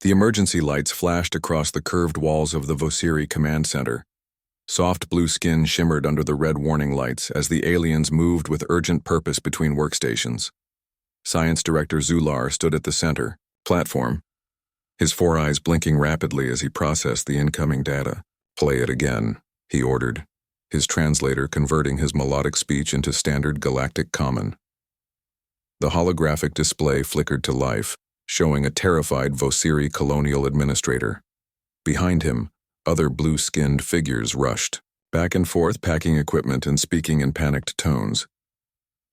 The emergency lights flashed across the curved walls of the Vosiri command center. Soft blue skin shimmered under the red warning lights as the aliens moved with urgent purpose between workstations. Science Director Zular stood at the center platform, his four eyes blinking rapidly as he processed the incoming data. "Play it again," he ordered, his translator converting his melodic speech into standard Galactic common. The holographic display flickered to life, showing a terrified Vosiri colonial administrator. Behind him, other blue-skinned figures rushed, back and forth packing equipment and speaking in panicked tones.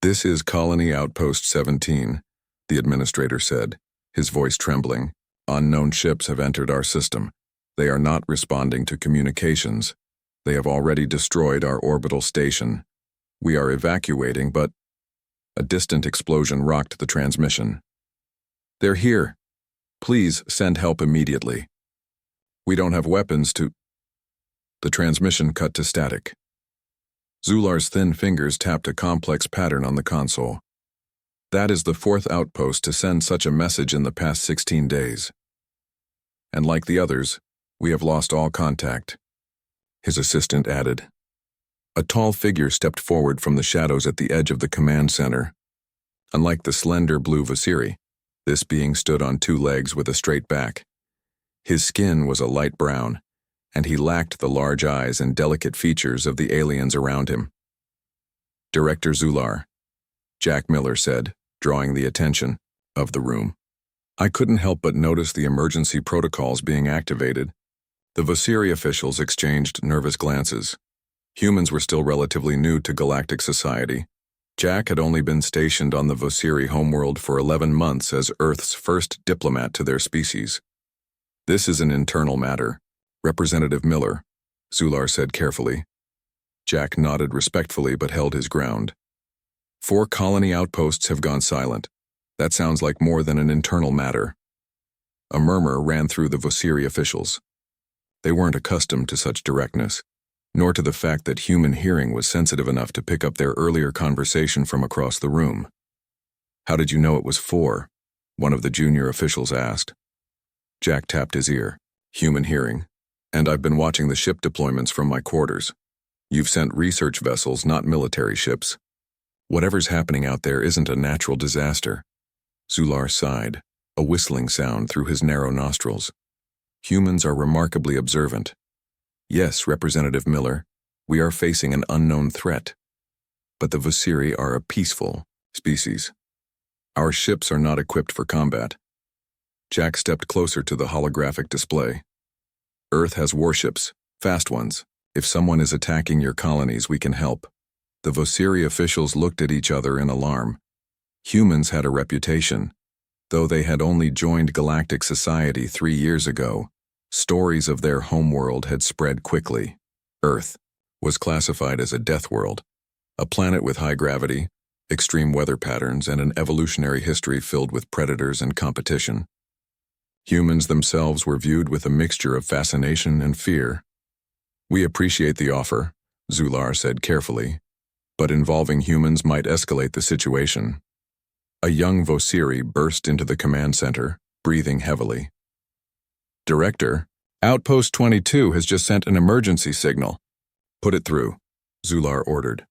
"This is Colony Outpost 17, the administrator said, his voice trembling. "Unknown ships have entered our system. They are not responding to communications. They have already destroyed our orbital station. We are evacuating, but—" A distant explosion rocked the transmission. "They're here. Please send help immediately. We don't have weapons to—" The transmission cut to static. Zular's thin fingers tapped a complex pattern on the console. "That is the fourth outpost to send such a message in the past 16 days. And like the others, we have lost all contact," his assistant added. A tall figure stepped forward from the shadows at the edge of the command center. Unlike the slender blue Vosiri, this being stood on two legs with a straight back. His skin was a light brown, and he lacked the large eyes and delicate features of the aliens around him. "Director Zular," Jack Miller said, drawing the attention of the room. "I couldn't help but notice the emergency protocols being activated." The Vosiri officials exchanged nervous glances. Humans were still relatively new to galactic society. Jack had only been stationed on the Vosiri homeworld for 11 months as Earth's first diplomat to their species. "This is an internal matter, Representative Miller," Zular said carefully. Jack nodded respectfully but held his ground. 4 colony outposts have gone silent. That sounds like more than an internal matter." A murmur ran through the Vosiri officials. They weren't accustomed to such directness, nor to the fact that human hearing was sensitive enough to pick up their earlier conversation from across the room. "How did you know it was 4? One of the junior officials asked. Jack tapped his ear. "Human hearing. And I've been watching the ship deployments from my quarters. You've sent research vessels, not military ships. Whatever's happening out there isn't a natural disaster." Zular sighed, a whistling sound through his narrow nostrils. "Humans are remarkably observant. Yes, Representative Miller, we are facing an unknown threat. But the Vosiri are a peaceful species. Our ships are not equipped for combat." Jack stepped closer to the holographic display. "Earth has warships, fast ones. If someone is attacking your colonies, we can help." The Vosiri officials looked at each other in alarm. Humans had a reputation. Though they had only joined galactic society 3 years ago, stories of their homeworld had spread quickly. Earth was classified as a death world, a planet with high gravity, extreme weather patterns, and an evolutionary history filled with predators and competition. Humans themselves were viewed with a mixture of fascination and fear. "We appreciate the offer," Zular said carefully, "but involving humans might escalate the situation." A young Vosiri burst into the command center, breathing heavily. "Director, Outpost 22 has just sent an emergency signal." "Put it through," Zular ordered.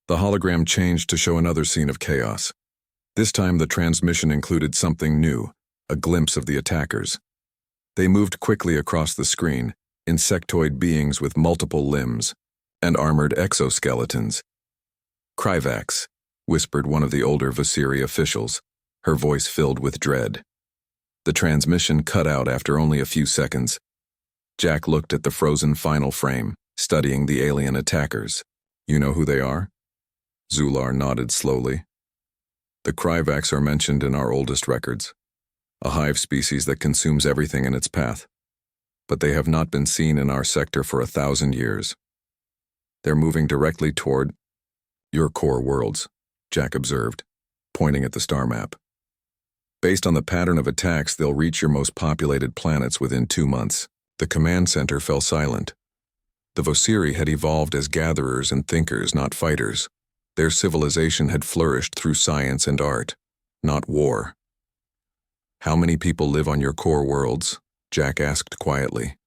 The hologram changed to show another scene of chaos. This time the transmission included something new, a glimpse of the attackers. They moved quickly across the screen, insectoid beings with multiple limbs, and armored exoskeletons. "Kryvax," whispered one of the older Vosiri officials, her voice filled with dread. The transmission cut out after only a few seconds. Jack looked at the frozen final frame, studying the alien attackers. "You know who they are?" Zular nodded slowly. "The Kryvax are mentioned in our oldest records, a hive species that consumes everything in its path. But they have not been seen in our sector for 1,000 years. They're moving directly toward your core worlds," Jack observed, pointing at the star map. "Based on the pattern of attacks, they'll reach your most populated planets within 2 months." The command center fell silent. The Vosiri had evolved as gatherers and thinkers, not fighters. Their civilization had flourished through science and art, not war. How many people live on your core worlds? Jack asked quietly.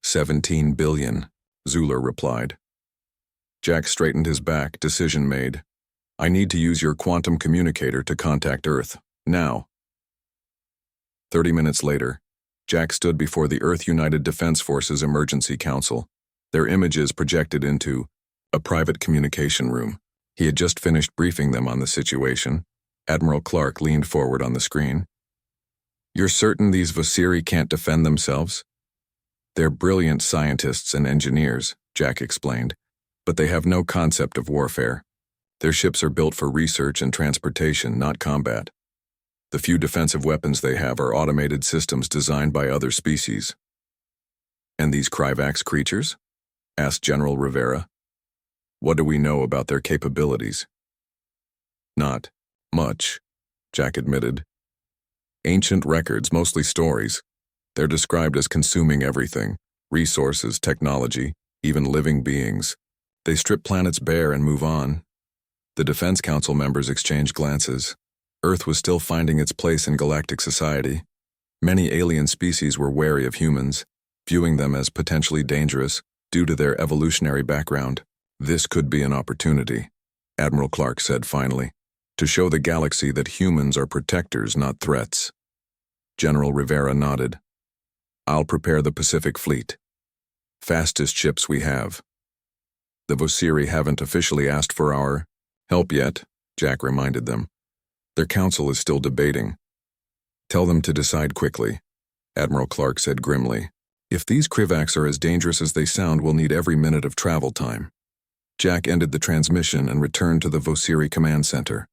17 billion, Zular replied. Jack straightened his back, decision made. I need to use your quantum communicator to contact Earth, now. 30 minutes later, Jack stood before the Earth United Defense Forces Emergency Council, their images projected into a private communication room. He had just finished briefing them on the situation. Admiral Clark leaned forward on the screen. You're certain these Vosiri can't defend themselves? They're brilliant scientists and engineers, Jack explained, but they have no concept of warfare. Their ships are built for research and transportation, not combat. The few defensive weapons they have are automated systems designed by other species. And these Kryvax creatures? Asked General Rivera. What do we know about their capabilities? Not much, Jack admitted. Ancient records, mostly stories. They're described as consuming everything, resources, technology, even living beings. They strip planets bare and move on. The Defense Council members exchanged glances. Earth was still finding its place in galactic society. Many alien species were wary of humans, viewing them as potentially dangerous due to their evolutionary background. This could be an opportunity, Admiral Clark said finally, to show the galaxy that humans are protectors, not threats. General Rivera nodded. I'll prepare the Pacific Fleet. Fastest ships we have. The Vosiri haven't officially asked for our help yet, Jack reminded them. Their council is still debating. Tell them to decide quickly, Admiral Clark said grimly. If these Kryvax are as dangerous as they sound, we'll need every minute of travel time. Jack ended the transmission and returned to the Vosiri command center.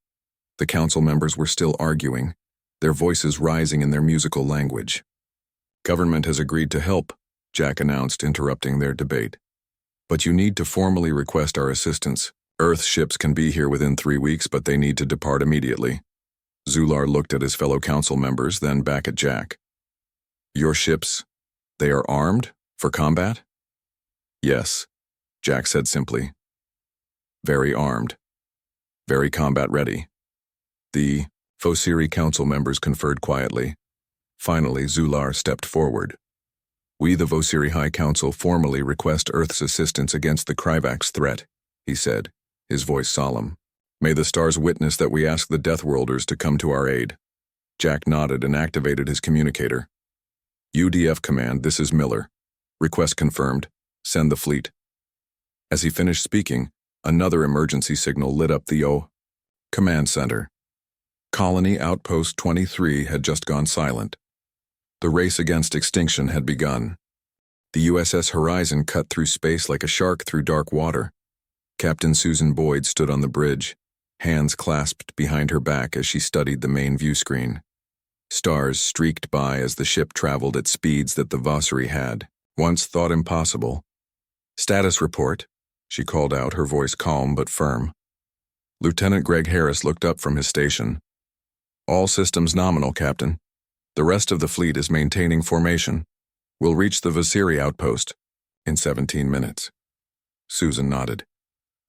The council members were still arguing, their voices rising in their musical language. Government has agreed to help, Jack announced, interrupting their debate. But you need to formally request our assistance. Earth ships can be here within 3 weeks, but they need to depart immediately. Zular looked at his fellow council members, then back at Jack. Your ships, they are armed for combat? Yes, Jack said simply. Very armed. Very combat ready. The Vosiri council members conferred quietly. Finally, Zular stepped forward. We, the Vosiri High Council, formally request Earth's assistance against the Kryvax threat, he said, his voice solemn. May the stars witness that we ask the Deathworlders to come to our aid. Jack nodded and activated his communicator. UDF Command, this is Miller. Request confirmed. Send the fleet. As he finished speaking, another emergency signal lit up the command center. Colony Outpost 23 had just gone silent. The race against extinction had begun. The USS Horizon cut through space like a shark through dark water. Captain Susan Boyd stood on the bridge, hands clasped behind her back as she studied the main view screen. Stars streaked by as the ship traveled at speeds that the Vosiri had once thought impossible. Status report, she called out, her voice calm but firm. Lieutenant Greg Harris looked up from his station. All systems nominal, Captain. The rest of the fleet is maintaining formation. We'll reach the Vosiri outpost in 17 minutes. Susan nodded.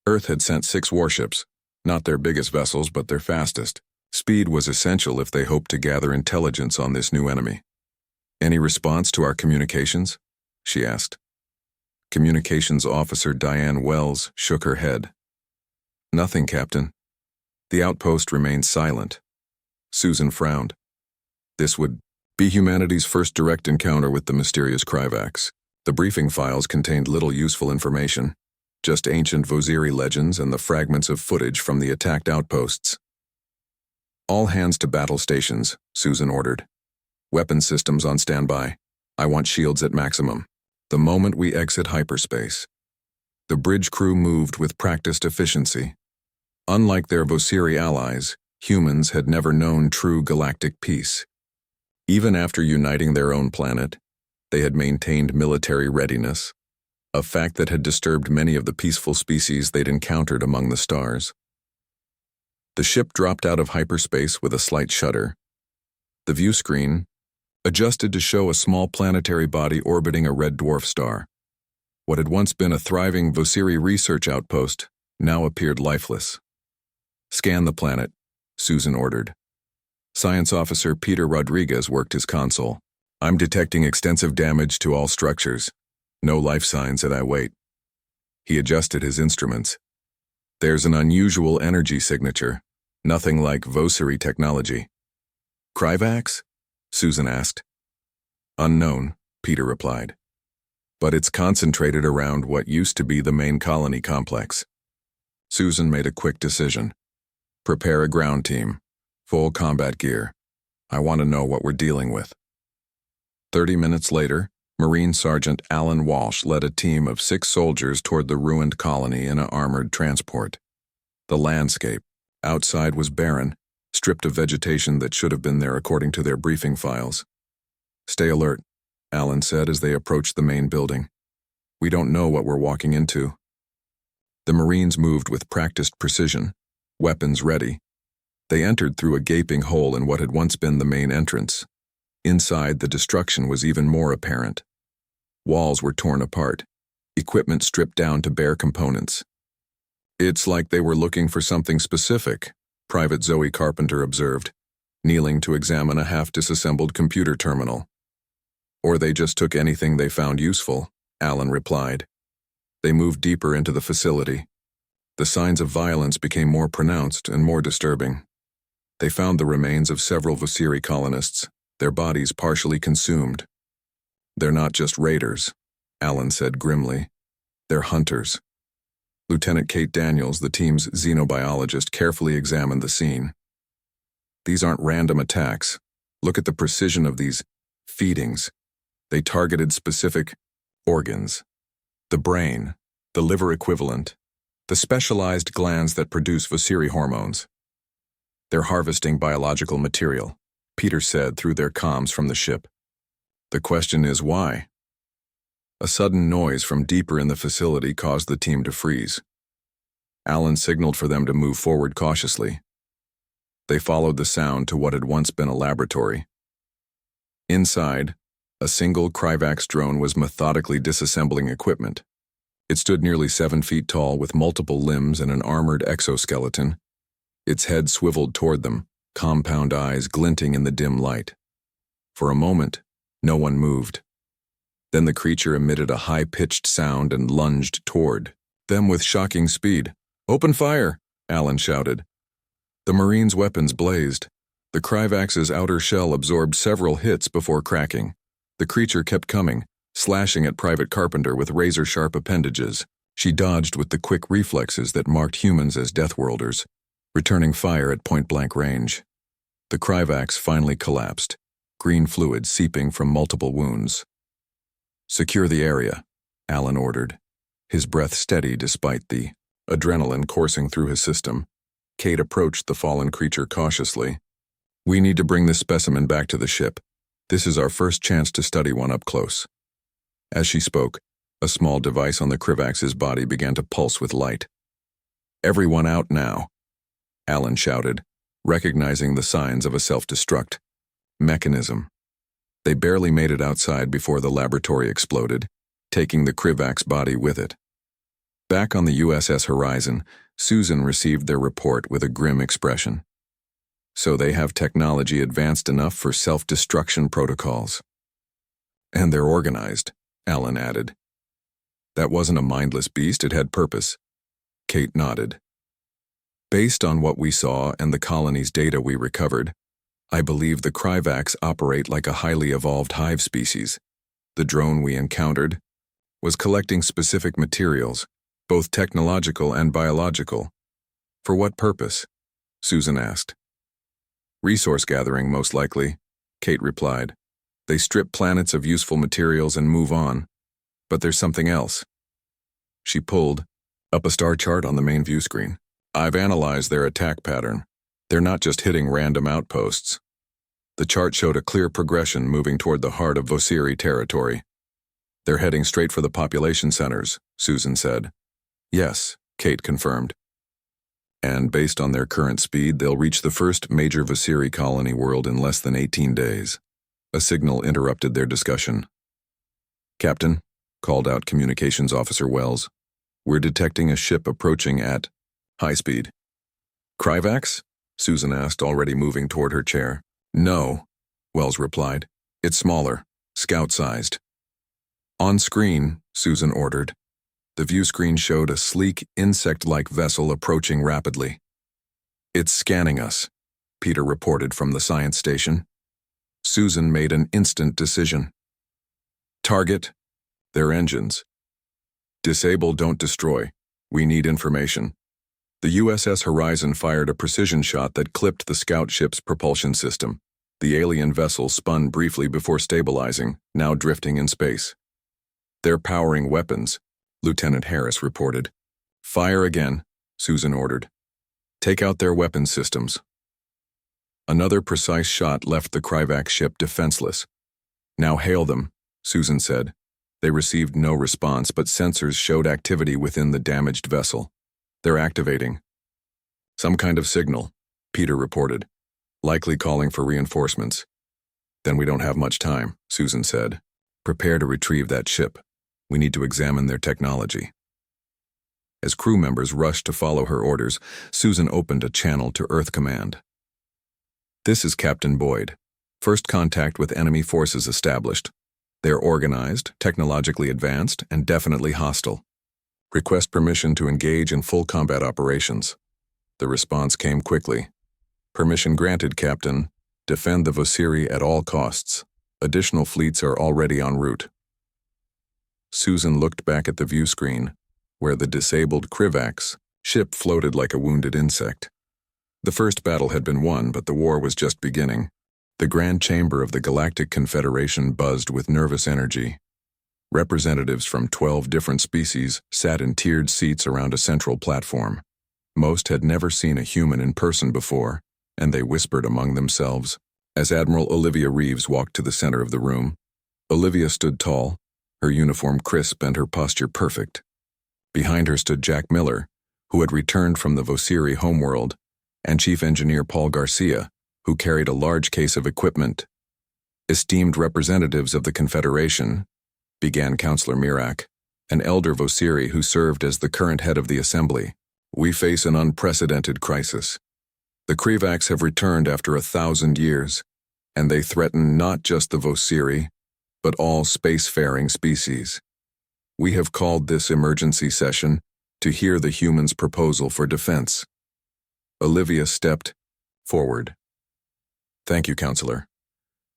Earth had sent 6 warships, not their biggest vessels, but their fastest. Speed was essential if they hoped to gather intelligence on this new enemy. Any response to our communications? She asked. Communications Officer Diane Wells shook her head. Nothing, Captain. The outpost remained silent. Susan frowned. This would be humanity's first direct encounter with the mysterious Kryvax. The briefing files contained little useful information, just ancient Vosiri legends and the fragments of footage from the attacked outposts. All hands to battle stations, Susan ordered. Weapon systems on standby. I want shields at maximum. The moment we exit hyperspace. The bridge crew moved with practiced efficiency. Unlike their Vosiri allies, humans had never known true galactic peace. Even after uniting their own planet, they had maintained military readiness, a fact that had disturbed many of the peaceful species they'd encountered among the stars. The ship dropped out of hyperspace with a slight shudder. The view screen adjusted to show a small planetary body orbiting a red dwarf star. What had once been a thriving Vosiri research outpost now appeared lifeless. Scan the planet, Susan ordered. Science Officer Peter Rodriguez worked his console. I'm detecting extensive damage to all structures. No life signs as I wait. He adjusted his instruments. There's an unusual energy signature, nothing like Vosiri technology. Kryvax? Susan asked. Unknown, Peter replied. But it's concentrated around what used to be the main colony complex. Susan made a quick decision. Prepare a ground team. Full combat gear. I want to know what we're dealing with. 30 minutes later, Marine Sergeant Alan Walsh led a team of 6 soldiers toward the ruined colony in an armored transport. The landscape, outside, was barren, stripped of vegetation that should have been there according to their briefing files. Stay alert, Alan said as they approached the main building. We don't know what we're walking into. The Marines moved with practiced precision, weapons ready. They entered through a gaping hole in what had once been the main entrance. Inside, the destruction was even more apparent. Walls were torn apart, equipment stripped down to bare components. It's like they were looking for something specific, Private Zoe Carpenter observed, kneeling to examine a half-disassembled computer terminal. Or they just took anything they found useful, Alan replied. They moved deeper into the facility. The signs of violence became more pronounced and more disturbing. They found the remains of several Vosiri colonists, their bodies partially consumed. They're not just raiders, Alan said grimly. They're hunters. Lieutenant Kate Daniels, the team's xenobiologist, carefully examined the scene. These aren't random attacks. Look at the precision of these feedings. They targeted specific organs. The brain, the liver equivalent, the specialized glands that produce Vosiri hormones. They're harvesting biological material, Peter said through their comms from the ship. The question is why? A sudden noise from deeper in the facility caused the team to freeze. Alan signaled for them to move forward cautiously. They followed the sound to what had once been a laboratory. Inside, a single Kryvax drone was methodically disassembling equipment. It stood nearly 7 feet tall with multiple limbs and an armored exoskeleton. Its head swiveled toward them, compound eyes glinting in the dim light. For a moment, no one moved. Then the creature emitted a high-pitched sound and lunged toward them with shocking speed. "Open fire!" Alan shouted. The Marines' weapons blazed. The Kryvax's outer shell absorbed several hits before cracking. The creature kept coming, slashing at Private Carpenter with razor-sharp appendages. She dodged with the quick reflexes that marked humans as Deathworlders, returning fire at point-blank range. The Kryvax finally collapsed, green fluid seeping from multiple wounds. "Secure the area," Alan ordered, his breath steady despite the adrenaline coursing through his system. Kate approached the fallen creature cautiously. "We need to bring this specimen back to the ship. This is our first chance to study one up close." As she spoke, a small device on the Kryvax's body began to pulse with light. "Everyone out now," Alan shouted, recognizing the signs of a self-destruct mechanism. They barely made it outside before the laboratory exploded, taking the Kryvax body with it. Back on the USS Horizon, Susan received their report with a grim expression. "So they have technology advanced enough for self-destruction protocols. And they're organized," Alan added. "That wasn't a mindless beast, it had purpose." Kate nodded. "Based on what we saw and the colony's data we recovered, I believe the Kryvax operate like a highly evolved hive species. The drone we encountered was collecting specific materials, both technological and biological." "For what purpose?" Susan asked. "Resource gathering, most likely," Kate replied. "They strip planets of useful materials and move on. But there's something else." She pulled up a star chart on the main view screen. "I've analyzed their attack pattern. They're not just hitting random outposts." The chart showed a clear progression moving toward the heart of Vosiri territory. "They're heading straight for the population centers," Susan said. "Yes," Kate confirmed. "And based on their current speed, they'll reach the first major Vosiri colony world in less than 18 days. A signal interrupted their discussion. "Captain," called out Communications Officer Wells, "we're detecting a ship approaching at high speed." "Kryvax?" Susan asked, already moving toward her chair. No, Wells replied. It's smaller, scout-sized. On screen, Susan ordered. The view screen showed a sleek, insect-like vessel approaching rapidly. It's scanning us, Peter reported from the science station. Susan made an instant decision. Target, their engines. Disable, don't destroy. We need information. The USS Horizon fired a precision shot that clipped the scout ship's propulsion system. The alien vessel spun briefly before stabilizing, now drifting in space. They're powering weapons, Lieutenant Harris reported. Fire again, Susan ordered. Take out their weapon systems. Another precise shot left the Kryvax ship defenseless. Now hail them, Susan said. They received no response, but sensors showed activity within the damaged vessel. They're activating. Some kind of signal, Peter reported, likely calling for reinforcements. Then we don't have much time, Susan said. Prepare to retrieve that ship. We need to examine their technology. As crew members rushed to follow her orders, Susan opened a channel to Earth Command. This is Captain Boyd. First contact with enemy forces established. They're organized, technologically advanced, and definitely hostile. Request permission to engage in full combat operations. The response came quickly. Permission granted, Captain. Defend the Vosiri at all costs. Additional fleets are already en route. Susan looked back at the view screen, where the disabled Kryvax ship floated like a wounded insect. The first battle had been won, but the war was just beginning. The grand chamber of the Galactic Confederation buzzed with nervous energy. Representatives from 12 different species sat in tiered seats around a central platform. Most had never seen a human in person before, and they whispered among themselves. As Admiral Olivia Reeves walked to the center of the room, Olivia stood tall, her uniform crisp and her posture perfect. Behind her stood Jack Miller, who had returned from the Vosiri homeworld, and Chief Engineer Paul Garcia, who carried a large case of equipment. Esteemed representatives of the Confederation, began Counselor Mirak, an elder Vosiri who served as the current head of the Assembly. We face an unprecedented crisis. The Kryvax have returned after 1,000 years, and they threaten not just the Vosiri, but all spacefaring species. We have called this emergency session to hear the humans' proposal for defense. Olivia stepped forward. Thank you, Counselor.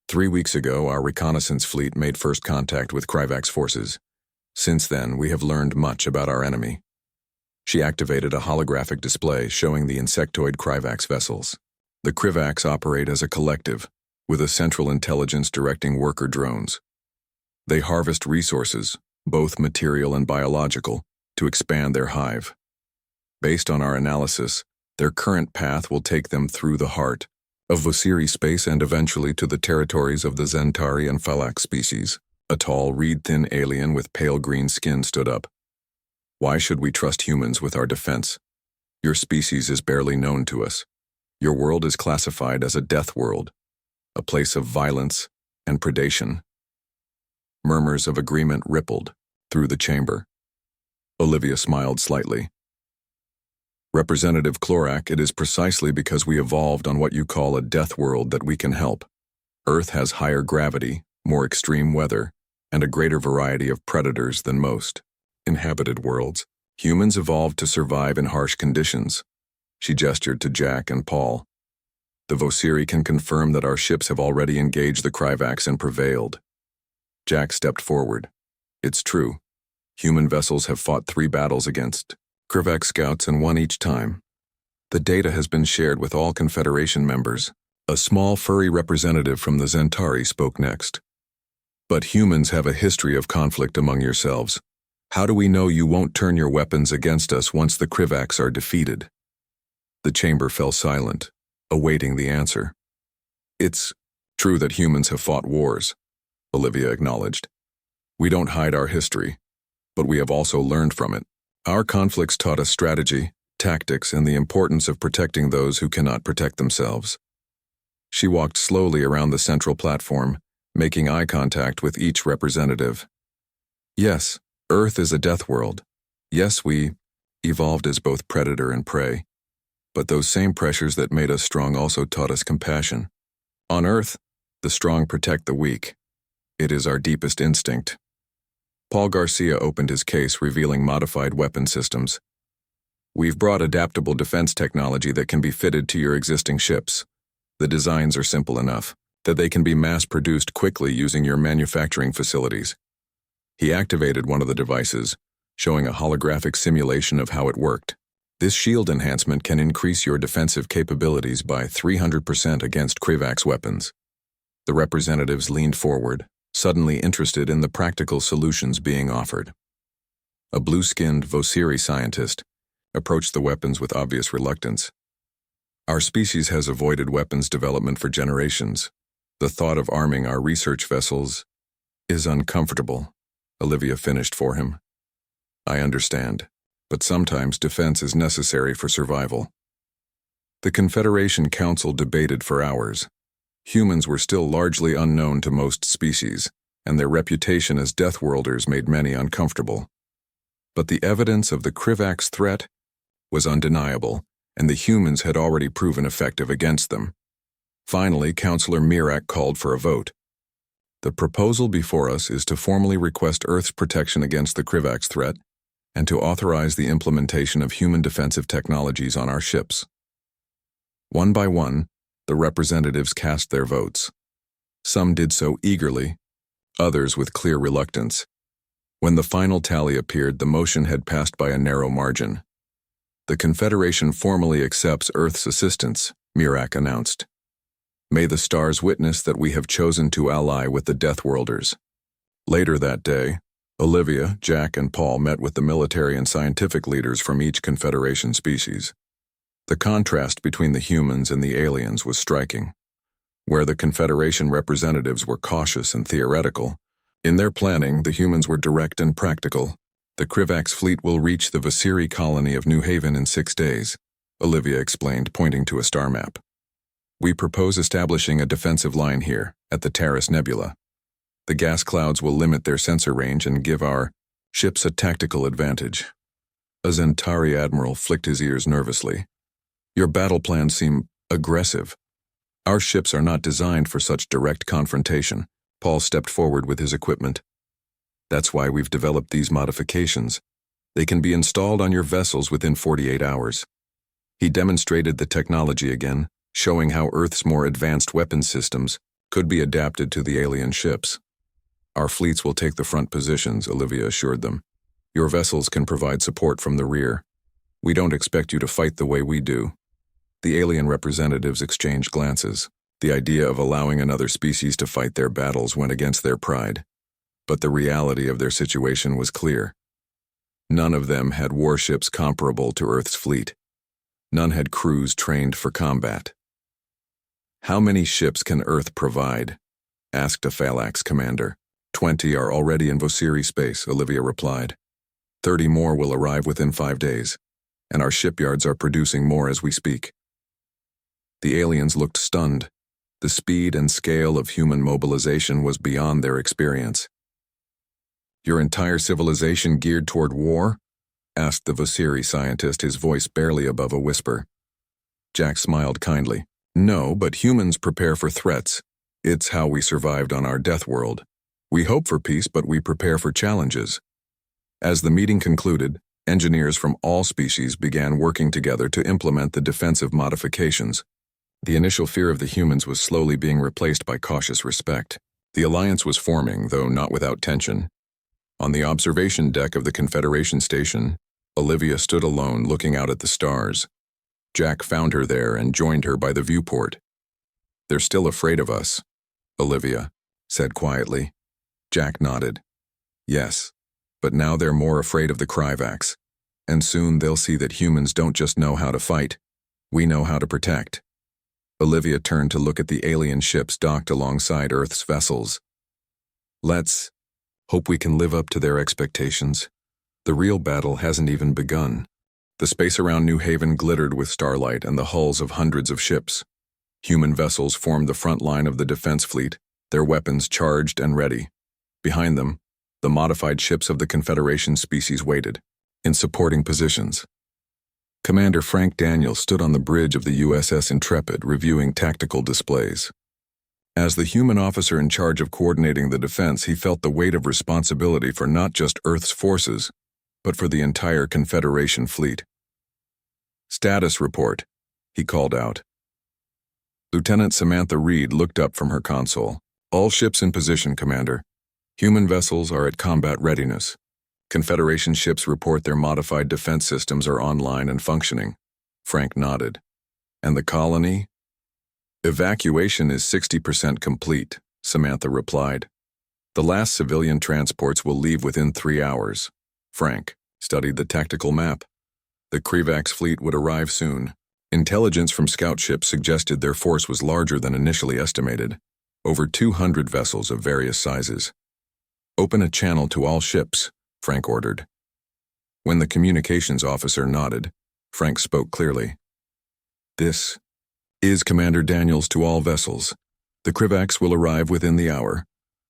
3 weeks ago, our reconnaissance fleet made first contact with Kryvax forces. Since then, we have learned much about our enemy. She activated a holographic display showing the insectoid Kryvax vessels. The Kryvax operate as a collective, with a central intelligence directing worker drones. They harvest resources, both material and biological, to expand their hive. Based on our analysis, their current path will take them through the heart of Vosiri space and eventually to the territories of the Zentari and Phallax species. A tall, reed-thin alien with pale green skin stood up. Why should we trust humans with our defense? Your species is barely known to us. Your world is classified as a death world, a place of violence and predation. Murmurs of agreement rippled through the chamber. Olivia smiled slightly. Representative Klorak, it is precisely because we evolved on what you call a death world that we can help. Earth has higher gravity, more extreme weather, and a greater variety of predators than most inhabited worlds. Humans evolved to survive in harsh conditions. She gestured to Jack and Paul. The Vosiri can confirm that our ships have already engaged the Kryvax and prevailed. Jack stepped forward. It's true. Human vessels have fought 3 battles against Kryvax scouts and won each time. The data has been shared with all Confederation members. A small furry representative from the Zentari spoke next. But humans have a history of conflict among yourselves. How do we know you won't turn your weapons against us once the Kryvax are defeated? The chamber fell silent, awaiting the answer. It's true that humans have fought wars, Olivia acknowledged. We don't hide our history, but we have also learned from it. Our conflicts taught us strategy, tactics, and the importance of protecting those who cannot protect themselves. She walked slowly around the central platform, making eye contact with each representative. Yes, Earth is a death world. Yes, we evolved as both predator and prey. But those same pressures that made us strong also taught us compassion. On Earth, the strong protect the weak. It is our deepest instinct. Paul Garcia opened his case, revealing modified weapon systems. We've brought adaptable defense technology that can be fitted to your existing ships. The designs are simple enough that they can be mass-produced quickly using your manufacturing facilities. He activated one of the devices, showing a holographic simulation of how it worked. This shield enhancement can increase your defensive capabilities by 300% against Krivax weapons. The representatives leaned forward, suddenly interested in the practical solutions being offered. A blue-skinned Vosiri scientist approached the weapons with obvious reluctance. Our species has avoided weapons development for generations. The thought of arming our research vessels is uncomfortable, Olivia finished for him. I understand, but sometimes defense is necessary for survival. The Confederation Council debated for hours. Humans were still largely unknown to most species, and their reputation as Deathworlders made many uncomfortable. But the evidence of the Krivax threat was undeniable, and the humans had already proven effective against them. Finally, Councillor Mirak called for a vote. The proposal before us is to formally request Earth's protection against the Krivax threat and to authorize the implementation of human defensive technologies on our ships. One by one, the representatives cast their votes. Some did so eagerly, others with clear reluctance. When the final tally appeared, the motion had passed by a narrow margin. The Confederation formally accepts Earth's assistance, Mirak announced. May the stars witness that we have chosen to ally with the Deathworlders. Later that day, Olivia, Jack, and Paul met with the military and scientific leaders from each Confederation species. The contrast between the humans and the aliens was striking. Where the Confederation representatives were cautious and theoretical, in their planning the humans were direct and practical. The Krivax fleet will reach the Vosiri colony of New Haven in 6 days, Olivia explained, pointing to a star map. We propose establishing a defensive line here, at the Taurus Nebula. The gas clouds will limit their sensor range and give our ships a tactical advantage. A Zentari admiral flicked his ears nervously. Your battle plans seem aggressive. Our ships are not designed for such direct confrontation. Paul stepped forward with his equipment. That's why we've developed these modifications. They can be installed on your vessels within 48 hours. He demonstrated the technology again, showing how Earth's more advanced weapon systems could be adapted to the alien ships. Our fleets will take the front positions, Olivia assured them. Your vessels can provide support from the rear. We don't expect you to fight the way we do. The alien representatives exchanged glances. The idea of allowing another species to fight their battles went against their pride. But the reality of their situation was clear. None of them had warships comparable to Earth's fleet. None had crews trained for combat. How many ships can Earth provide? Asked a Phalanx commander. 20 are already in Vosiri space, Olivia replied. 30 more will arrive within 5 days, and our shipyards are producing more as we speak. The aliens looked stunned. The speed and scale of human mobilization was beyond their experience. Your entire civilization geared toward war? Asked the Vosiri scientist, his voice barely above a whisper. Jack smiled kindly. No, but humans prepare for threats. It's how we survived on our death world. We hope for peace, but we prepare for challenges. As the meeting concluded, engineers from all species began working together to implement the defensive modifications. The initial fear of the humans was slowly being replaced by cautious respect. The alliance was forming, though not without tension. On the observation deck of the Confederation station, Olivia stood alone looking out at the stars. Jack found her there and joined her by the viewport. They're still afraid of us, Olivia said quietly. Jack nodded. Yes, but now they're more afraid of the Krivax, and soon they'll see that humans don't just know how to fight, we know how to protect. Olivia turned to look at the alien ships docked alongside Earth's vessels. Let's hope we can live up to their expectations. The real battle hasn't even begun. The space around New Haven glittered with starlight and the hulls of hundreds of ships. Human vessels formed the front line of the defense fleet, their weapons charged and ready. Behind them, the modified ships of the Confederation species waited, in supporting positions. Commander Frank Daniels stood on the bridge of the USS Intrepid reviewing tactical displays. As the human officer in charge of coordinating the defense, he felt the weight of responsibility for not just Earth's forces, but for the entire Confederation fleet. "Status report," he called out. Lieutenant Samantha Reed looked up from her console. "All ships in position, Commander. Human vessels are at combat readiness. Confederation ships report their modified defense systems are online and functioning." Frank nodded. "And the colony?" "Evacuation is 60% complete," Samantha replied. "The last civilian transports will leave within 3 hours." Frank studied the tactical map. The Krivax fleet would arrive soon. Intelligence from scout ships suggested their force was larger than initially estimated, over 200 vessels of various sizes. "Open a channel to all ships," Frank ordered. When the communications officer nodded, Frank spoke clearly. "This is Commander Daniels to all vessels. The Krivax will arrive within the hour.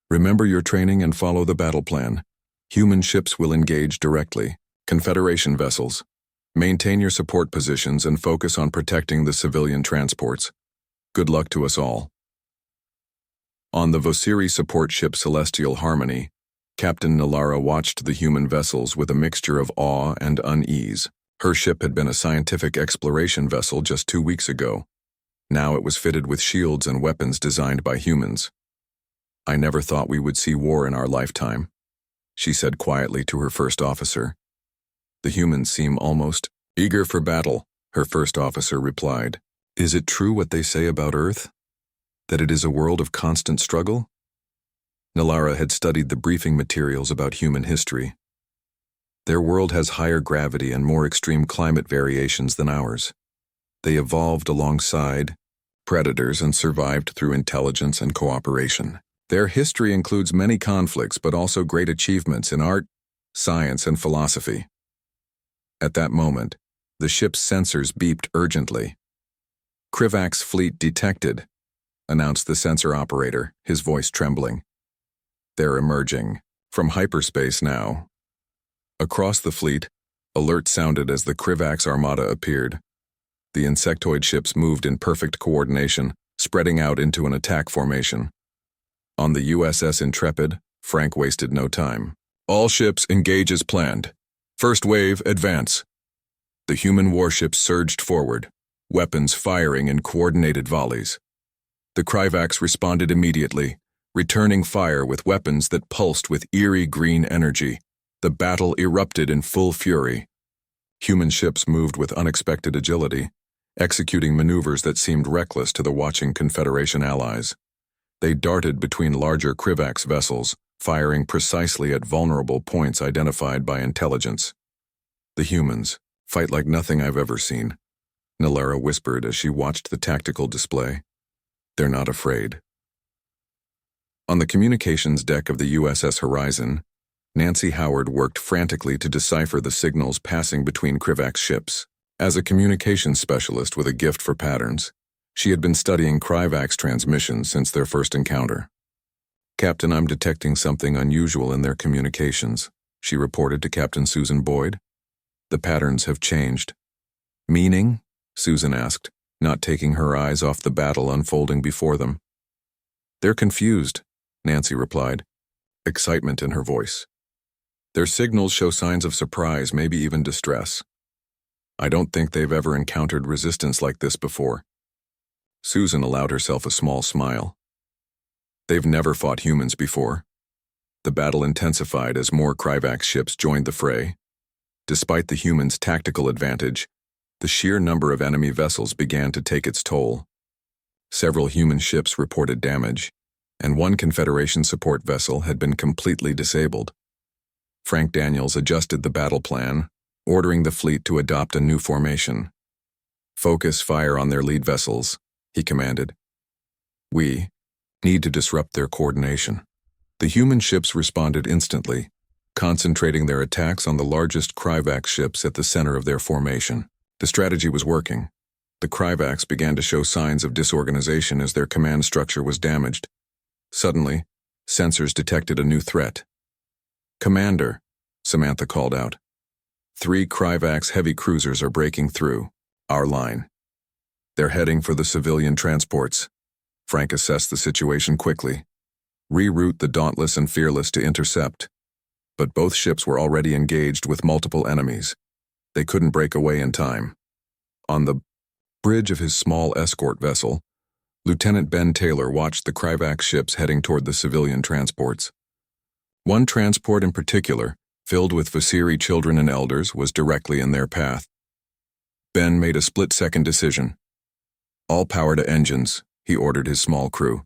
Remember your training and follow the battle plan. Human ships will engage directly. Confederation vessels, maintain your support positions and focus on protecting the civilian transports. Good luck to us all." On the Vosiri support ship Celestial Harmony, Captain Nilara watched the human vessels with a mixture of awe and unease. Her ship had been a scientific exploration vessel just 2 weeks ago. Now it was fitted with shields and weapons designed by humans. "I never thought we would see war in our lifetime," she said quietly to her first officer. "The humans seem almost eager for battle," her first officer replied. "Is it true what they say about Earth? That it is a world of constant struggle?" Nilara had studied the briefing materials about human history. Their world has higher gravity and more extreme climate variations than ours. They evolved alongside predators and survived through intelligence and cooperation. Their history includes many conflicts, but also great achievements in art, science, and philosophy. At that moment, the ship's sensors beeped urgently. "Krivax fleet detected," announced the sensor operator, his voice trembling. "They're emerging from hyperspace now." Across the fleet, alerts sounded as the Krivax armada appeared. The insectoid ships moved in perfect coordination, spreading out into an attack formation. On the USS Intrepid, Frank wasted no time. "All ships engage as planned. First wave, advance." The human warships surged forward, weapons firing in coordinated volleys. The Krivax responded immediately, returning fire with weapons that pulsed with eerie green energy. The battle erupted in full fury. Human ships moved with unexpected agility, executing maneuvers that seemed reckless to the watching Confederation allies. They darted between larger Krivax vessels, firing precisely at vulnerable points identified by intelligence. "The humans fight like nothing I've ever seen," Nilara whispered as she watched the tactical display. "They're not afraid." On the communications deck of the USS Horizon, Nancy Howard worked frantically to decipher the signals passing between Krivax ships. As a communications specialist with a gift for patterns, she had been studying Krivax transmissions since their first encounter. "Captain, I'm detecting something unusual in their communications," she reported to Captain Susan Boyd. "The patterns have changed." "Meaning?" Susan asked, not taking her eyes off the battle unfolding before them. "They're confused," Nancy replied, excitement in her voice. "Their signals show signs of surprise, maybe even distress. I don't think they've ever encountered resistance like this before." Susan allowed herself a small smile. "They've never fought humans before." The battle intensified as more Krivax ships joined the fray. Despite the humans' tactical advantage, the sheer number of enemy vessels began to take its toll. Several human ships reported damage, and one Confederation support vessel had been completely disabled. Frank Daniels adjusted the battle plan, ordering the fleet to adopt a new formation. "Focus fire on their lead vessels," he commanded. "We need to disrupt their coordination." The human ships responded instantly, concentrating their attacks on the largest Krivax ships at the center of their formation. The strategy was working. The Krivax began to show signs of disorganization as their command structure was damaged. Suddenly, sensors detected a new threat. "Commander," Samantha called out. 3 Kryvax heavy cruisers are breaking through our line. They're heading for the civilian transports. Frank assessed the situation quickly. Reroute the Dauntless and Fearless to intercept. But both ships were already engaged with multiple enemies. They couldn't break away in time. On the bridge of his small escort vessel, Lieutenant Ben Taylor watched the Kryvax ships heading toward the civilian transports. One transport in particular, filled with Vasiri children and elders, was directly in their path. Ben made a split-second decision. All power to engines, he ordered his small crew.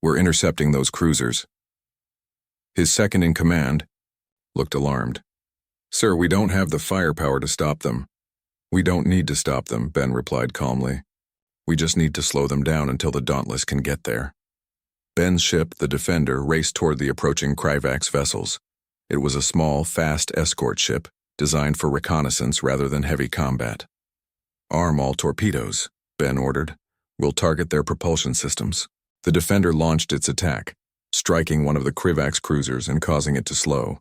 We're intercepting those cruisers. His second-in-command looked alarmed. Sir, we don't have the firepower to stop them. We don't need to stop them, Ben replied calmly. We just need to slow them down until the Dauntless can get there. Ben's ship, the Defender, raced toward the approaching Kryvax vessels. It was a small, fast escort ship, designed for reconnaissance rather than heavy combat. Arm all torpedoes, Ben ordered. We'll target their propulsion systems. The Defender launched its attack, striking one of the Kryvax cruisers and causing it to slow.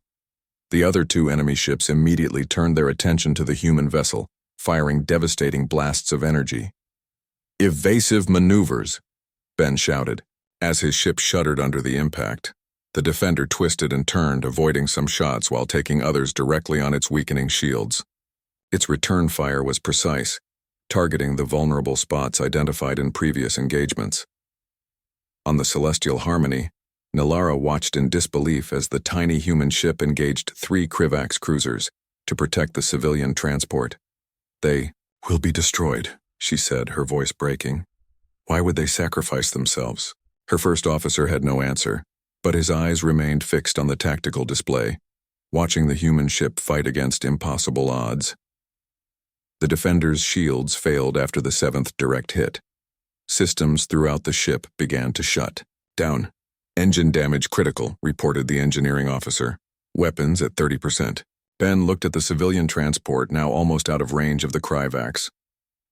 The other 2 enemy ships immediately turned their attention to the human vessel, firing devastating blasts of energy. Evasive maneuvers, Ben shouted. As his ship shuddered under the impact, the Defender twisted and turned, avoiding some shots while taking others directly on its weakening shields. Its return fire was precise, targeting the vulnerable spots identified in previous engagements. On the Celestial Harmony, Nilara watched in disbelief as the tiny human ship engaged 3 Kryvax cruisers to protect the civilian transport. They will be destroyed, she said, her voice breaking. Why would they sacrifice themselves? Her first officer had no answer, but his eyes remained fixed on the tactical display, watching the human ship fight against impossible odds. The Defender's shields failed after the 7th direct hit. Systems throughout the ship began to shut down. Engine damage critical, reported the engineering officer. Weapons at 30%. Ben looked at the civilian transport, now almost out of range of the Kryvax.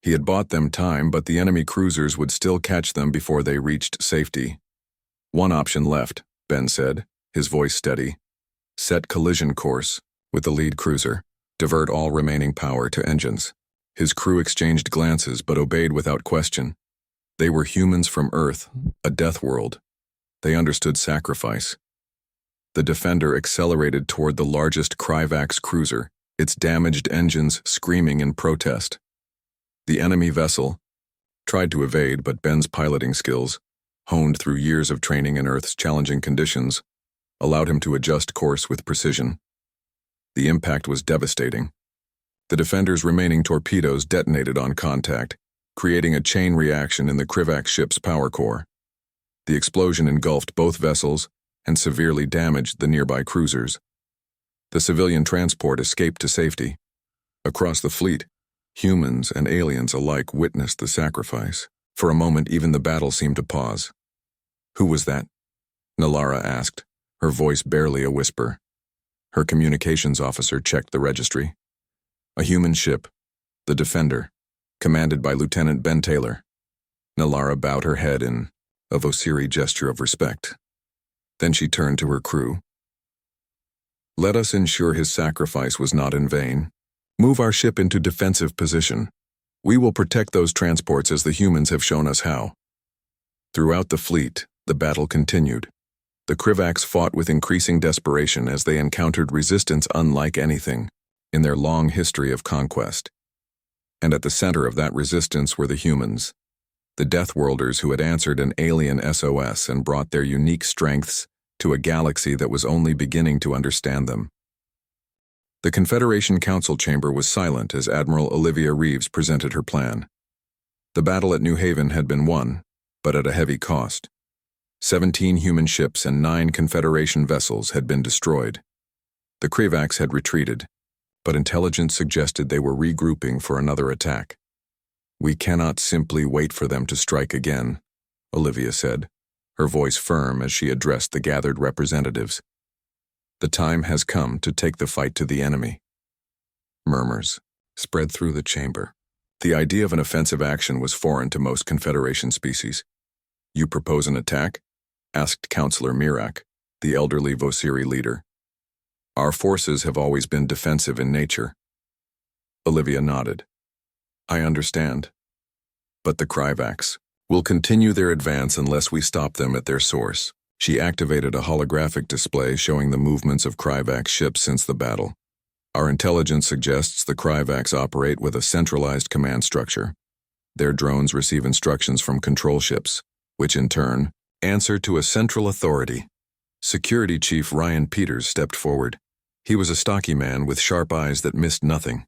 He had bought them time, but the enemy cruisers would still catch them before they reached safety. One option left, Ben said, his voice steady. Set collision course with the lead cruiser. Divert all remaining power to engines. His crew exchanged glances but obeyed without question. They were humans from Earth, a death world. They understood sacrifice. The Defender accelerated toward the largest Kryvax cruiser, its damaged engines screaming in protest. The enemy vessel tried to evade, but Ben's piloting skills, honed through years of training in Earth's challenging conditions, allowed him to adjust course with precision. The impact was devastating. The Defender's remaining torpedoes detonated on contact, creating a chain reaction in the Kryvax ship's power core. The explosion engulfed both vessels and severely damaged the nearby cruisers. The civilian transport escaped to safety. Across the fleet, humans and aliens alike witnessed the sacrifice. For a moment, even the battle seemed to pause. Who was that? Nilara asked, her voice barely a whisper. Her communications officer checked the registry. A human ship, the Defender, commanded by Lieutenant Ben Taylor. Nilara bowed her head in a Vasiri gesture of respect. Then she turned to her crew. Let us ensure his sacrifice was not in vain. Move our ship into defensive position. We will protect those transports as the humans have shown us how. Throughout the fleet, the battle continued. The Kryvax fought with increasing desperation as they encountered resistance unlike anything in their long history of conquest. And at the center of that resistance were the humans, the Deathworlders who had answered an alien SOS and brought their unique strengths to a galaxy that was only beginning to understand them. The Confederation Council chamber was silent as Admiral Olivia Reeves presented her plan. The battle at New Haven had been won, but at a heavy cost. 17 human ships and 9 Confederation vessels had been destroyed. The Kryvax had retreated, but intelligence suggested they were regrouping for another attack. We cannot simply wait for them to strike again, Olivia said, her voice firm as she addressed the gathered representatives. The time has come to take the fight to the enemy. Murmurs spread through the chamber. The idea of an offensive action was foreign to most Confederation species. You propose an attack? Asked Counselor Mirak, the elderly Vasiri leader. Our forces have always been defensive in nature, Olivia nodded. I understand. But the Kryvax will continue their advance unless we stop them at their source. She activated a holographic display showing the movements of Kryvax ships since the battle. Our intelligence suggests the Kryvax operate with a centralized command structure. Their drones receive instructions from control ships, which in turn answer to a central authority. Security Chief Ryan Peters stepped forward. He was a stocky man with sharp eyes that missed nothing.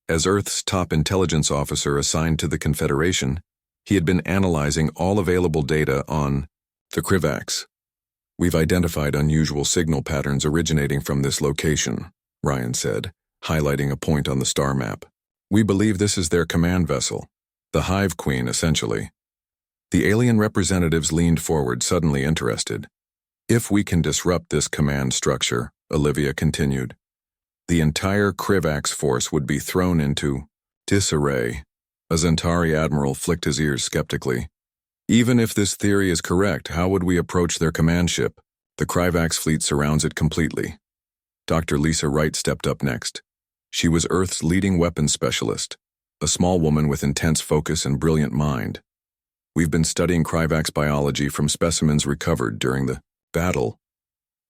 As Earth's top intelligence officer assigned to the Confederation, he had been analyzing all available data on the Kryvax. We've identified unusual signal patterns originating from this location, Ryan said, highlighting a point on the star map. We believe this is their command vessel, the Hive Queen, essentially. The alien representatives leaned forward, suddenly interested. If we can disrupt this command structure, Olivia continued, the entire Kryvax force would be thrown into disarray. A Zentari admiral flicked his ears skeptically. Even if this theory is correct, how would we approach their command ship? The Kryvax fleet surrounds it completely. Dr. Lisa Wright stepped up next. She was Earth's leading weapons specialist, a small woman with intense focus and brilliant mind. We've been studying Kryvax biology from specimens recovered during the battle,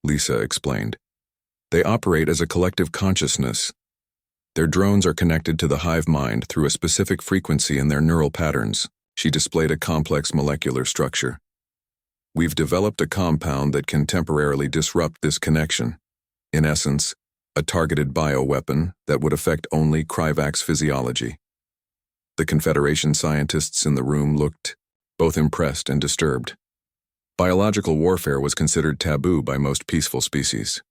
Lisa explained. They operate as a collective consciousness. Their drones are connected to the hive mind through a specific frequency in their neural patterns. She displayed a complex molecular structure. We've developed a compound that can temporarily disrupt this connection. In essence, a targeted bioweapon that would affect only Kryvax physiology. The Confederation scientists in the room looked both impressed and disturbed. Biological warfare was considered taboo by most peaceful species.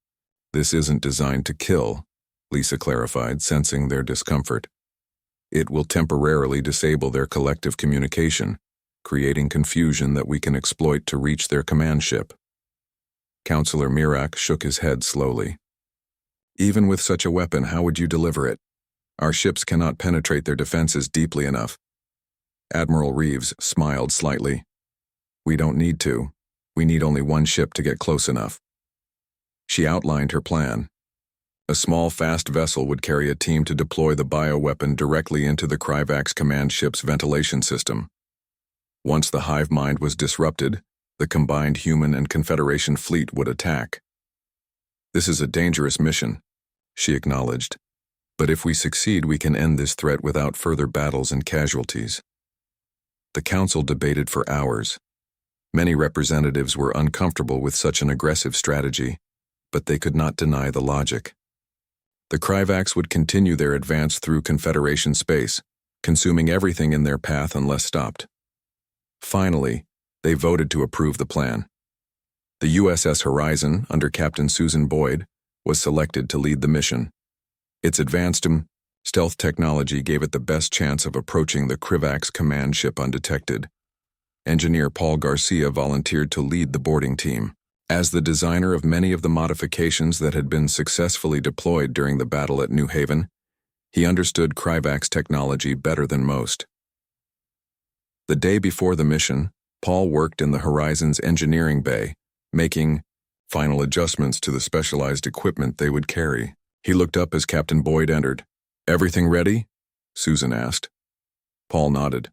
This isn't designed to kill, Lisa clarified, sensing their discomfort. It will temporarily disable their collective communication, creating confusion that we can exploit to reach their command ship. Counselor Mirak shook his head slowly. Even with such a weapon, how would you deliver it? Our ships cannot penetrate their defenses deeply enough. Admiral Reeves smiled slightly. We don't need to. We need only one ship to get close enough. She outlined her plan. A small, fast vessel would carry a team to deploy the bioweapon directly into the Kryvax command ship's ventilation system. Once the hive mind was disrupted, the combined human and Confederation fleet would attack. This is a dangerous mission, she acknowledged. But if we succeed, we can end this threat without further battles and casualties. The council debated for hours. Many representatives were uncomfortable with such an aggressive strategy, but they could not deny the logic. The Kryvax would continue their advance through Confederation space, consuming everything in their path unless stopped. Finally, they voted to approve the plan. The USS Horizon, under Captain Susan Boyd, was selected to lead the mission. Its advanced stealth technology gave it the best chance of approaching the Kryvax command ship undetected. Engineer Paul Garcia volunteered to lead the boarding team. As the designer of many of the modifications that had been successfully deployed during the battle at New Haven, he understood Kryvax technology better than most. The day before the mission, Paul worked in the Horizon's engineering bay, making final adjustments to the specialized equipment they would carry. He looked up as Captain Boyd entered. "Everything ready?" Susan asked. Paul nodded.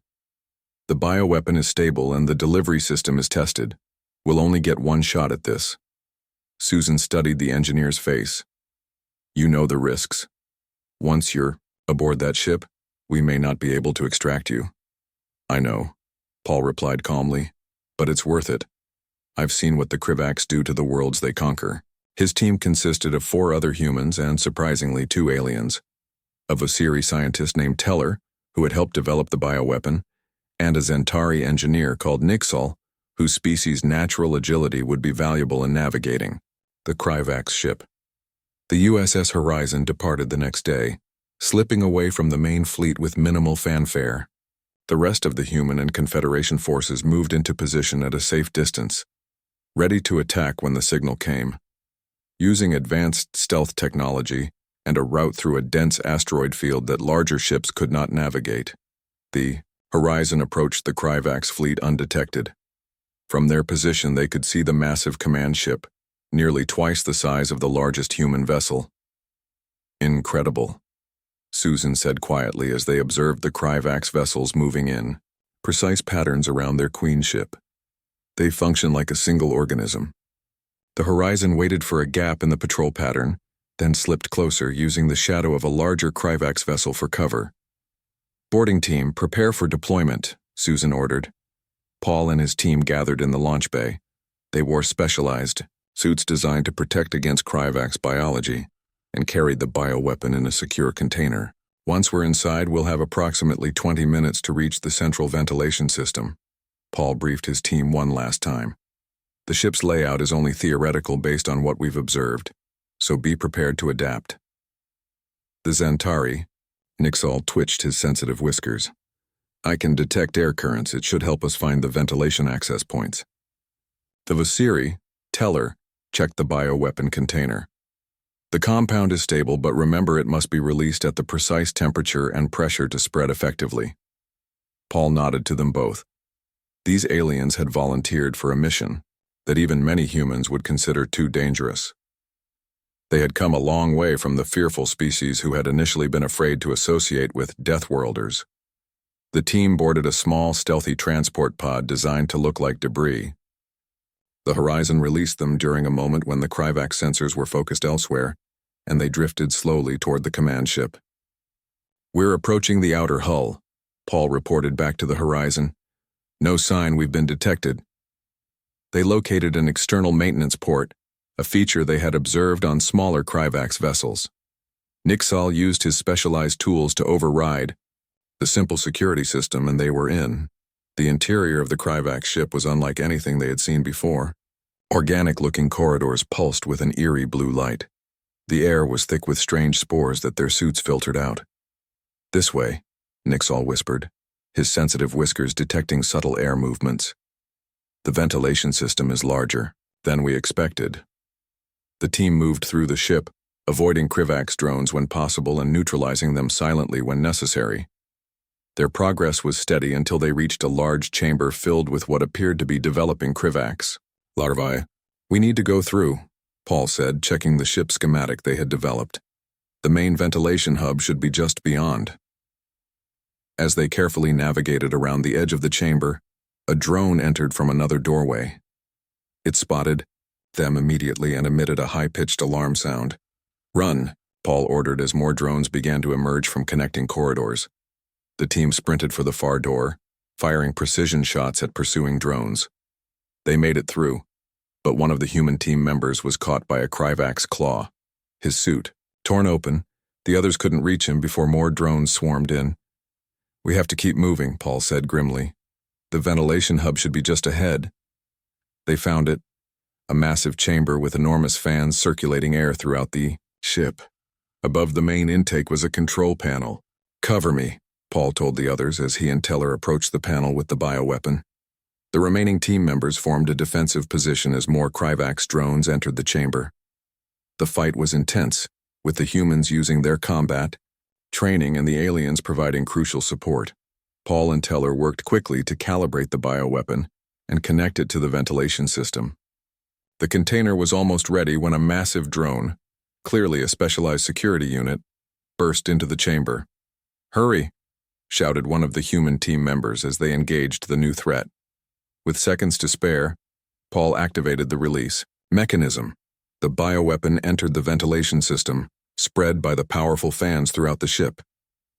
"The bioweapon is stable and the delivery system is tested. We'll only get one shot at this." Susan studied the engineer's face. "You know the risks. Once you're aboard that ship, we may not be able to extract you." "I know," Paul replied calmly, "but it's worth it. I've seen what the Kryvax do to the worlds they conquer." His team consisted of 4 other humans and, surprisingly, 2 aliens. A Vosiri scientist named Teller, who had helped develop the bioweapon, and a Zentari engineer called Nixal, whose species' natural agility would be valuable in navigating the Kryvax ship. The USS Horizon departed the next day, slipping away from the main fleet with minimal fanfare. The rest of the human and Confederation forces moved into position at a safe distance, ready to attack when the signal came. Using advanced stealth technology and a route through a dense asteroid field that larger ships could not navigate, the Horizon approached the Kryvax fleet undetected. From their position, they could see the massive command ship, nearly twice the size of the largest human vessel. "Incredible," Susan said quietly as they observed the Kryvax vessels moving in, precise patterns around their queen ship. They function like a single organism. The Horizon waited for a gap in the patrol pattern, then slipped closer using the shadow of a larger Kryvax vessel for cover. "Boarding team, prepare for deployment," Susan ordered. Paul and his team gathered in the launch bay. They wore specialized suits designed to protect against Kryvax biology and carried the bioweapon in a secure container. "Once we're inside, we'll have approximately 20 minutes to reach the central ventilation system," Paul briefed his team one last time. "The ship's layout is only theoretical based on what we've observed, so be prepared to adapt." The Zentari, Nixal twitched his sensitive whiskers. "I can detect air currents. It should help us find the ventilation access points." The Vasiri, Teller, checked the bioweapon container. "The compound is stable, but remember it must be released at the precise temperature and pressure to spread effectively." Paul nodded to them both. These aliens had volunteered for a mission that even many humans would consider too dangerous. They had come a long way from the fearful species who had initially been afraid to associate with Deathworlders. The team boarded a small, stealthy transport pod designed to look like debris. The Horizon released them during a moment when the Kryvax sensors were focused elsewhere, and they drifted slowly toward the command ship. "We're approaching the outer hull," Paul reported back to the Horizon. "No sign we've been detected." They located an external maintenance port, a feature they had observed on smaller Kryvax vessels. Nixal used his specialized tools to override the simple security system, and they were in. The interior of the Kryvax ship was unlike anything they had seen before. Organic-looking corridors pulsed with an eerie blue light. The air was thick with strange spores that their suits filtered out. "This way," Nixal whispered, his sensitive whiskers detecting subtle air movements. "The ventilation system is larger than we expected." The team moved through the ship, avoiding Kryvax drones when possible and neutralizing them silently when necessary. Their progress was steady until they reached a large chamber filled with what appeared to be developing Kryvax larvae. "We need to go through," Paul said, checking the ship schematic they had developed. "The main ventilation hub should be just beyond." As they carefully navigated around the edge of the chamber, a drone entered from another doorway. It spotted them immediately and emitted a high-pitched alarm sound. "Run," Paul ordered as more drones began to emerge from connecting corridors. The team sprinted for the far door, firing precision shots at pursuing drones. They made it through, but one of the human team members was caught by a Kryvax claw. His suit, torn open, the others couldn't reach him before more drones swarmed in. "We have to keep moving," Paul said grimly. "The ventilation hub should be just ahead." They found it, a massive chamber with enormous fans circulating air throughout the ship. Above the main intake was a control panel. "Cover me," Paul told the others as he and Teller approached the panel with the bioweapon. The remaining team members formed a defensive position as more Kryvax drones entered the chamber. The fight was intense, with the humans using their combat training and the aliens providing crucial support. Paul and Teller worked quickly to calibrate the bioweapon and connect it to the ventilation system. The container was almost ready when a massive drone, clearly a specialized security unit, burst into the chamber. "Hurry!" shouted one of the human team members as they engaged the new threat. With seconds to spare, Paul activated the release mechanism. The bioweapon entered the ventilation system, spread by the powerful fans throughout the ship.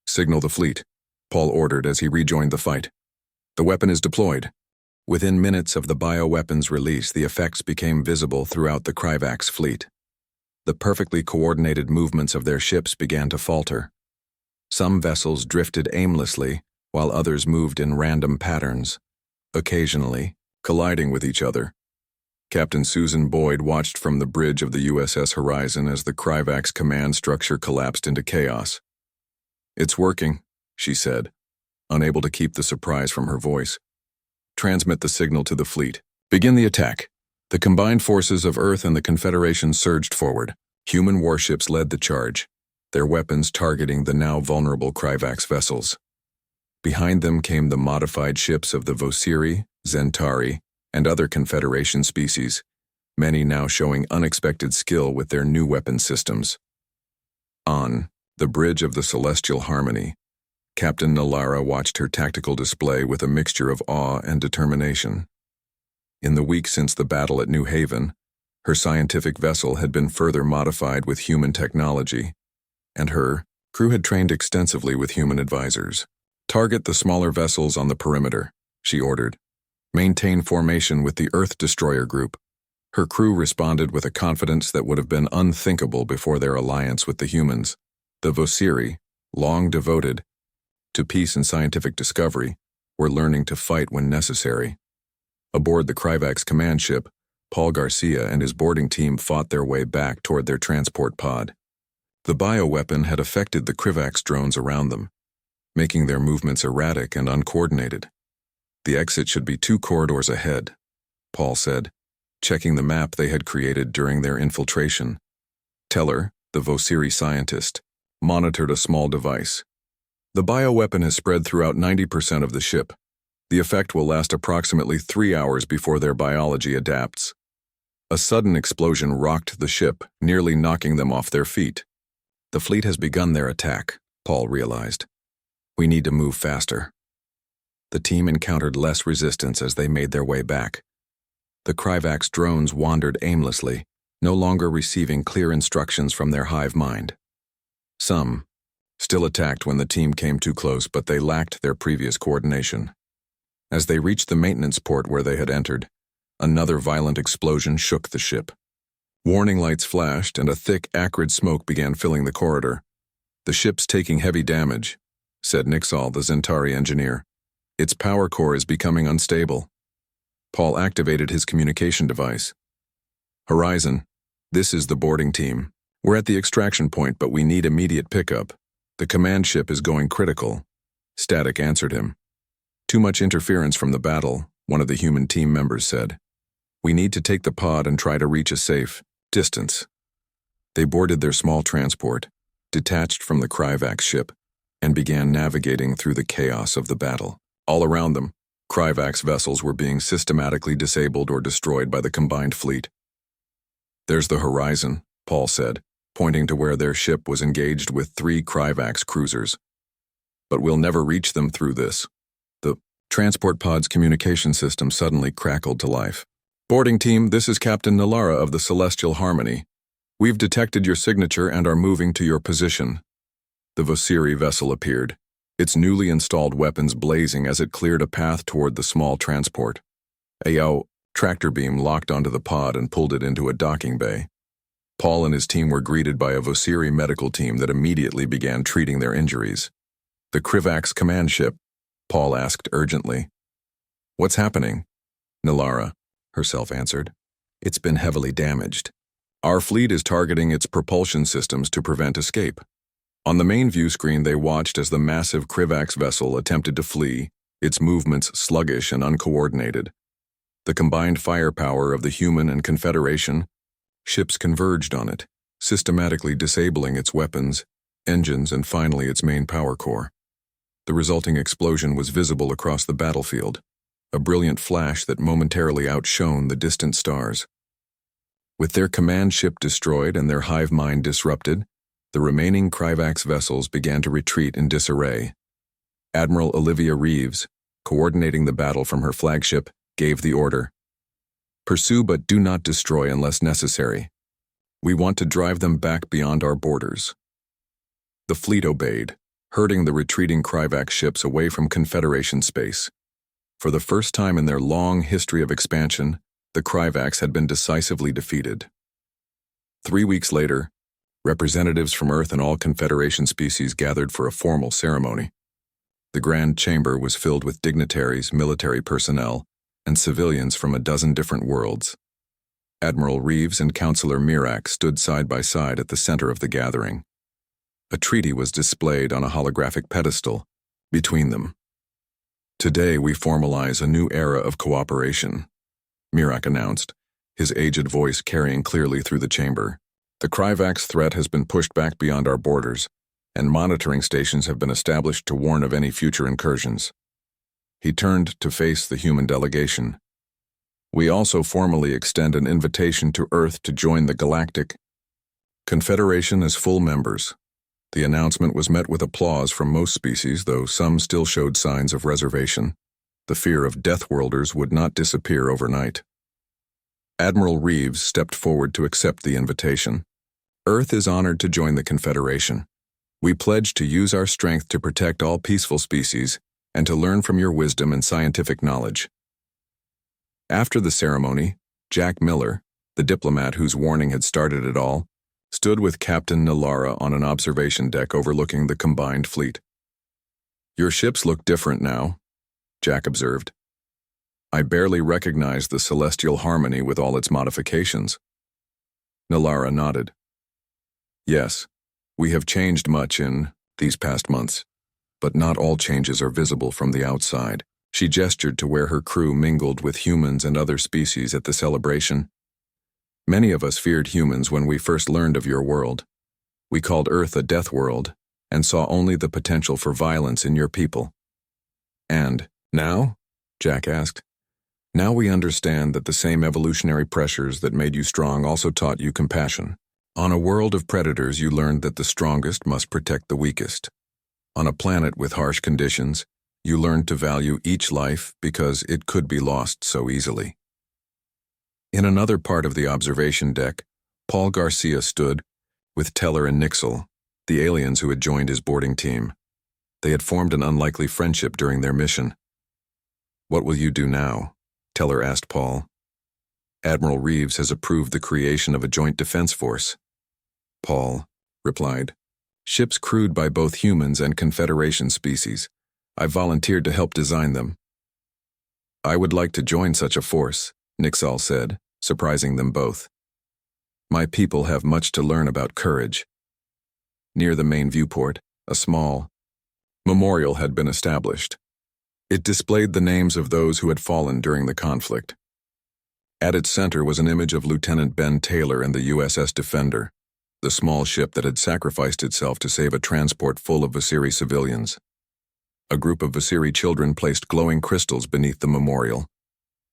"Signal the fleet," Paul ordered as he rejoined the fight. "The weapon is deployed." Within minutes of the bioweapon's release, the effects became visible throughout the Kryvax fleet. The perfectly coordinated movements of their ships began to falter. Some vessels drifted aimlessly, while others moved in random patterns, occasionally colliding with each other. Captain Susan Boyd watched from the bridge of the USS Horizon as the Kryvax command structure collapsed into chaos. "It's working," she said, unable to keep the surprise from her voice. "Transmit the signal to the fleet. Begin the attack." The combined forces of Earth and the Confederation surged forward. Human warships led the charge, their weapons targeting the now vulnerable Kryvax vessels. Behind them came the modified ships of the Vasiri, Zentari, and other Confederation species, many now showing unexpected skill with their new weapon systems. On The bridge of the celestial harmony. Captain Nalara watched her tactical display with a mixture of awe and determination. In the week since the battle at New Haven, her scientific vessel had been further modified with human technology, and her crew had trained extensively with human advisors. "Target the smaller vessels on the perimeter," she ordered. "Maintain formation with the Earth Destroyer Group." Her crew responded with a confidence that would have been unthinkable before their alliance with the humans. The Vosiri, long devoted to peace and scientific discovery, were learning to fight when necessary. Aboard the Kryvax command ship, Paul Garcia and his boarding team fought their way back toward their transport pod. The bioweapon had affected the Kryvax drones around them, making their movements erratic and uncoordinated. "The exit should be 2 corridors ahead," Paul said, checking the map they had created during their infiltration. Teller, the Vosiri scientist, monitored a small device. "The bioweapon has spread throughout 90% of the ship. The effect will last approximately 3 hours before their biology adapts." A sudden explosion rocked the ship, nearly knocking them off their feet. "The fleet has begun their attack," Paul realized. "We need to move faster." The team encountered less resistance as they made their way back. The Kryvax drones wandered aimlessly, no longer receiving clear instructions from their hive mind. Some still attacked when the team came too close, but they lacked their previous coordination. As they reached the maintenance port where they had entered, another violent explosion shook the ship. Warning lights flashed, and a thick, acrid smoke began filling the corridor. "The ship's taking heavy damage," said Nixal, the Zentari engineer. "Its power core is becoming unstable." Paul activated his communication device. "Horizon, this is the boarding team. We're at the extraction point, but we need immediate pickup. The command ship is going critical." Static answered him. "Too much interference from the battle," one of the human team members said. "We need to take the pod and try to reach a safe distance." They boarded their small transport, detached from the Kryvax ship, and began navigating through the chaos of the battle. All around them, Kryvax vessels were being systematically disabled or destroyed by the combined fleet. "There's the horizon," Paul said, pointing to where their ship was engaged with 3 Kryvax cruisers. "But we'll never reach them through this." The transport pod's communication system suddenly crackled to life. "Boarding team, this is Captain Nalara of the Celestial Harmony. We've detected your signature and are moving to your position." The Vosiri vessel appeared, its newly installed weapons blazing as it cleared a path toward the small transport. A tractor beam locked onto the pod and pulled it into a docking bay. Paul and his team were greeted by a Vosiri medical team that immediately began treating their injuries. "The Kryvax command ship?" Paul asked urgently. "What's happening?" Nalara herself answered. "It's been heavily damaged. Our fleet is targeting its propulsion systems to prevent escape." On the main view screen they watched as the massive Kryvax vessel attempted to flee, its movements sluggish and uncoordinated. The combined firepower of the human and Confederation ships converged on it, systematically disabling its weapons, engines, and finally its main power core. The resulting explosion was visible across the battlefield, a brilliant flash that momentarily outshone the distant stars. With their command ship destroyed and their hive mind disrupted, the remaining Kryvax vessels began to retreat in disarray. Admiral Olivia Reeves, coordinating the battle from her flagship, gave the order: "Pursue but do not destroy unless necessary. We want to drive them back beyond our borders." The fleet obeyed, herding the retreating Kryvax ships away from Confederation space. For the first time in their long history of expansion, the Kryvax had been decisively defeated. 3 weeks later, representatives from Earth and all Confederation species gathered for a formal ceremony. The Grand Chamber was filled with dignitaries, military personnel, and civilians from a dozen different worlds. Admiral Reeves and Counselor Mirak stood side by side at the center of the gathering. A treaty was displayed on a holographic pedestal between them. "Today we formalize a new era of cooperation," Mirak announced, his aged voice carrying clearly through the chamber. "The Kryvax threat has been pushed back beyond our borders, and monitoring stations have been established to warn of any future incursions." He turned to face the human delegation. "We also formally extend an invitation to Earth to join the Galactic Confederation as full members. The announcement was met with applause from most species, though some still showed signs of reservation. The fear of Deathworlders would not disappear overnight. Admiral Reeves stepped forward to accept the invitation. Earth is honored to join the Confederation. We pledge to use our strength to protect all peaceful species and to learn from your wisdom and scientific knowledge. After the ceremony, Jack Miller, the diplomat whose warning had started it all, stood with Captain Nalara on an observation deck overlooking the combined fleet. "Your ships look different now," Jack observed. "I barely recognize the celestial harmony with all its modifications." Nalara nodded. "Yes, we have changed much in these past months, but not all changes are visible from the outside." She gestured to where her crew mingled with humans and other species at the celebration. "Many of us feared humans when we first learned of your world. We called Earth a death world and saw only the potential for violence in your people." "And now?" Jack asked. "Now we understand that the same evolutionary pressures that made you strong also taught you compassion. On a world of predators, you learned that the strongest must protect the weakest. On a planet with harsh conditions, you learned to value each life because it could be lost so easily." In another part of the observation deck, Paul Garcia stood with Teller and Nixel, the aliens who had joined his boarding team. They had formed an unlikely friendship during their mission. "What will you do now?" Teller asked Paul. "Admiral Reeves has approved the creation of a joint defense force." Paul replied, "Ships crewed by both humans and Confederation species. I volunteered to help design them." "I would like to join such a force," Nixal said, surprising them both. "My people have much to learn about courage." Near the main viewport, a small memorial had been established. It displayed the names of those who had fallen during the conflict. At its center was an image of Lieutenant Ben Taylor and the USS Defender, the small ship that had sacrificed itself to save a transport full of Vasiri civilians. A group of Vasiri children placed glowing crystals beneath the memorial,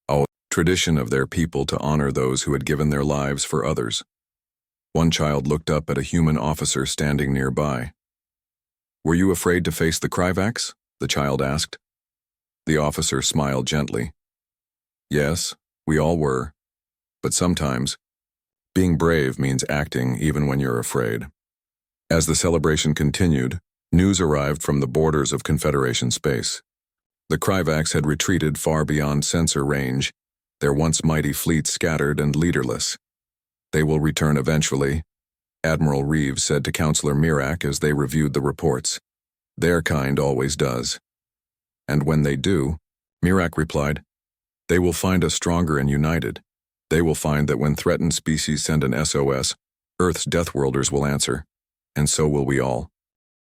a tradition of their people to honor those who had given their lives for others. One child looked up at a human officer standing nearby. "Were you afraid to face the Kryvax?" the child asked. The officer smiled gently. "Yes, we all were. But sometimes, being brave means acting even when you're afraid." As the celebration continued, news arrived from the borders of Confederation space. The Kryvax had retreated far beyond sensor range, their once mighty fleet scattered and leaderless. "They will return eventually," Admiral Reeves said to Counselor Mirak as they reviewed the reports. "Their kind always does." "And when they do," Mirak replied, "they will find us stronger and united. They will find that when threatened species send an SOS, Earth's Deathworlders will answer, and so will we all."